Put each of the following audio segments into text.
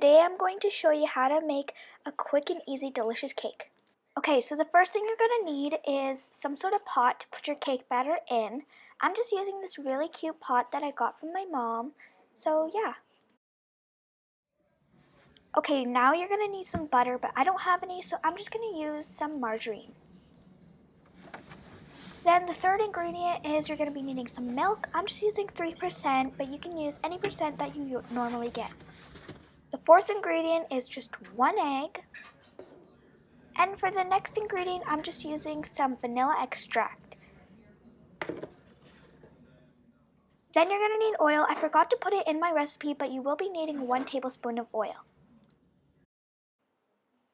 today I'm going to show you how to make a quick and easy delicious cake. Okay, so the first thing you're going to need is some sort of pot to put your cake batter in. I'm just using this really cute pot that I got from my mom, so yeah. Okay, now you're going to need some butter, but I don't have any, so I'm just going to use some margarine. Then the third ingredient is you're going to be needing some milk. I'm just using 3%, but you can use any percent that you normally get. The fourth ingredient is just 1 egg. And for the next ingredient, I'm just using some vanilla extract. Then you're going to need oil. I forgot to put it in my recipe, but you will be needing 1 tablespoon of oil.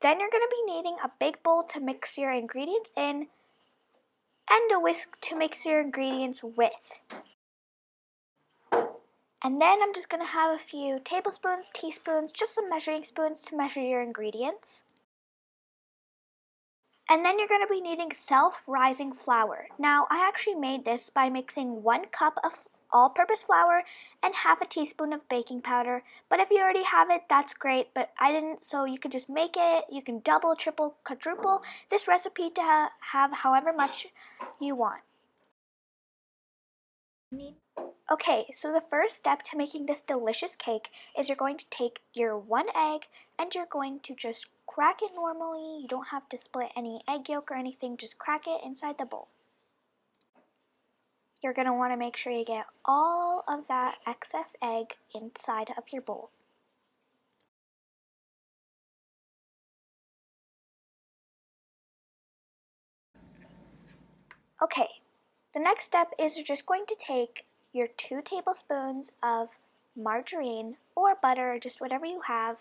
Then you're going to be needing a big bowl to mix your ingredients in and a whisk to mix your ingredients with. And then I'm just going to have a few tablespoons, teaspoons, just some measuring spoons to measure your ingredients. And then you're going to be needing self-rising flour. Now, I actually made this by mixing 1 cup of all-purpose flour and half a teaspoon of baking powder. But if you already have it, that's great, but I didn't, so you can just make it. You can double, triple, quadruple this recipe to have however much you want. Okay, so the first step to making this delicious cake is you're going to take your 1 egg and you're going to just crack it normally. You don't have to split any egg yolk or anything, just crack it inside the bowl. You're going to want to make sure you get all of that excess egg inside of your bowl. Okay, the next step is you're just going to take your 2 tablespoons of margarine or butter, just whatever you have.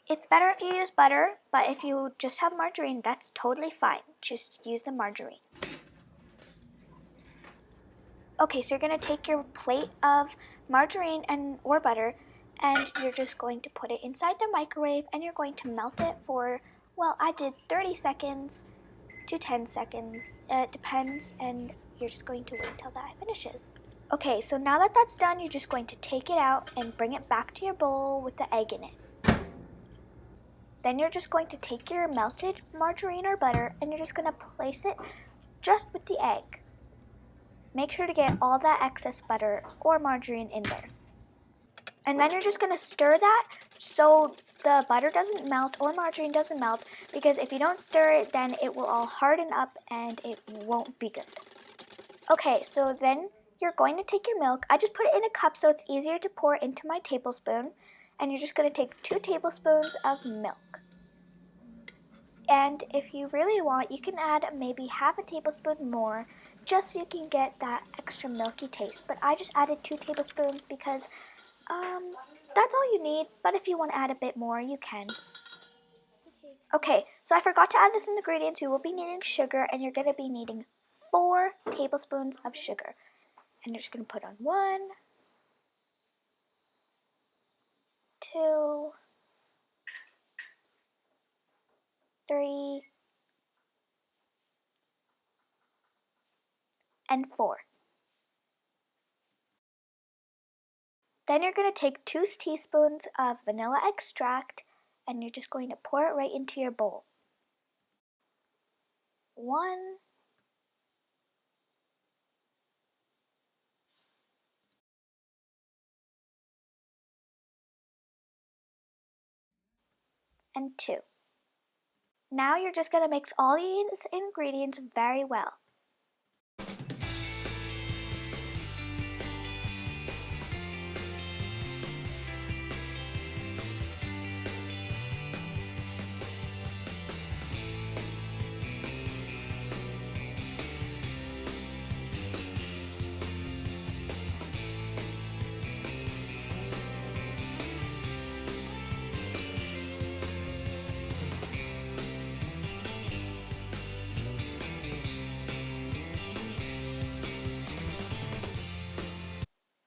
It's better if you use butter, but if you just have margarine, that's totally fine. Just use the margarine. Okay, so you're going to take your plate of margarine or butter, and you're just going to put it inside the microwave, and you're going to melt it for, well, I did 30 seconds to 10 seconds. It depends, and you're just going to wait till that finishes. Okay, so now that that's done, you're just going to take it out and bring it back to your bowl with the egg in it. Then you're just going to take your melted margarine or butter and you're just going to place it just with the egg. Make sure to get all that excess butter or margarine in there. And then you're just going to stir that so the butter doesn't melt or margarine doesn't melt, because if you don't stir it, then it will all harden up and it won't be good. Okay, so then you're going to take your milk. I just put it in a cup so it's easier to pour into my tablespoon. And you're just going to take 2 tablespoons of milk. And if you really want, you can add maybe half a tablespoon more, just so you can get that extra milky taste. But I just added 2 tablespoons because that's all you need. But if you want to add a bit more, you can. Okay, so I forgot to add this in the ingredients. You will be needing sugar, and you're going to be needing 4 tablespoons of sugar. And you're just going to put on 1, 2, 3, and 4. Then you're going to take 2 teaspoons of vanilla extract and you're just going to pour it right into your bowl. 1, and 2. Now you're just going to mix all these ingredients very well.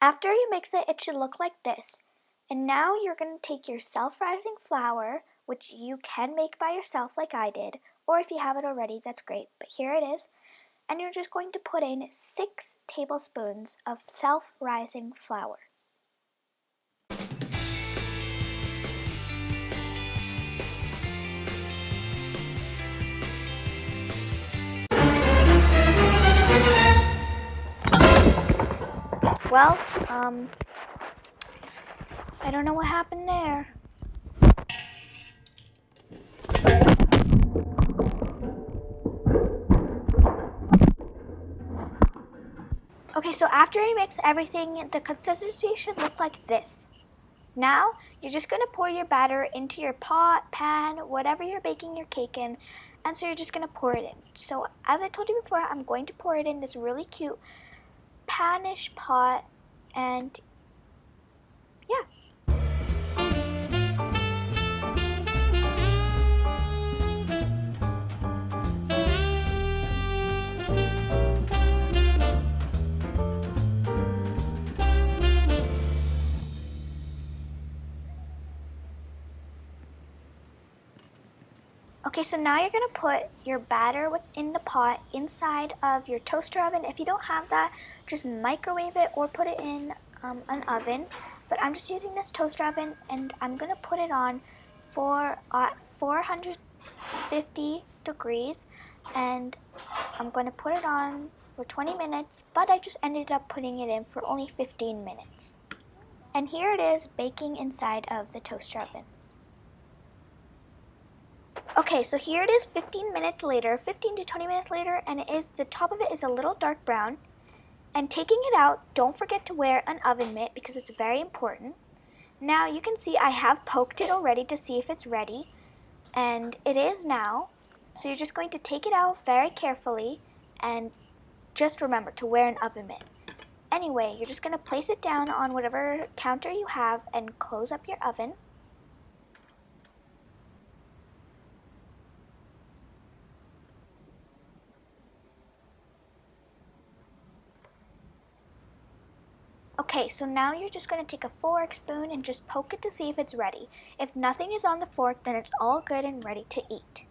After you mix it, it should look like this. And now you're going to take your self-rising flour, which you can make by yourself like I did, or if you have it already, that's great, but here it is. And you're just going to put in 6 tablespoons of self-rising flour. Well, I don't know what happened there. Okay, so after you mix everything, the consistency should look like this. Now, you're just going to pour your batter into your pot, pan, whatever you're baking your cake in, and so you're just going to pour it in. So, as I told you before, I'm going to pour it in this really cute panish pot, and yeah. Okay, so now you're going to put your batter in the pot inside of your toaster oven. If you don't have that, just microwave it or put it in an oven. But I'm just using this toaster oven, and I'm going to put it on for 450 degrees, and I'm going to put it on for 20 minutes, but I just ended up putting it in for only 15 minutes. And here it is baking inside of the toaster oven. Okay, so here it is 15 minutes later, 15 to 20 minutes later, and the top of it is a little dark brown. And taking it out, don't forget to wear an oven mitt because it's very important. Now you can see I have poked it already to see if it's ready, and it is now. So you're just going to take it out very carefully, and just remember to wear an oven mitt. Anyway, you're just going to place it down on whatever counter you have and close up your oven. Okay, so now you're just going to take a fork, spoon, and just poke it to see if it's ready. If nothing is on the fork, then it's all good and ready to eat.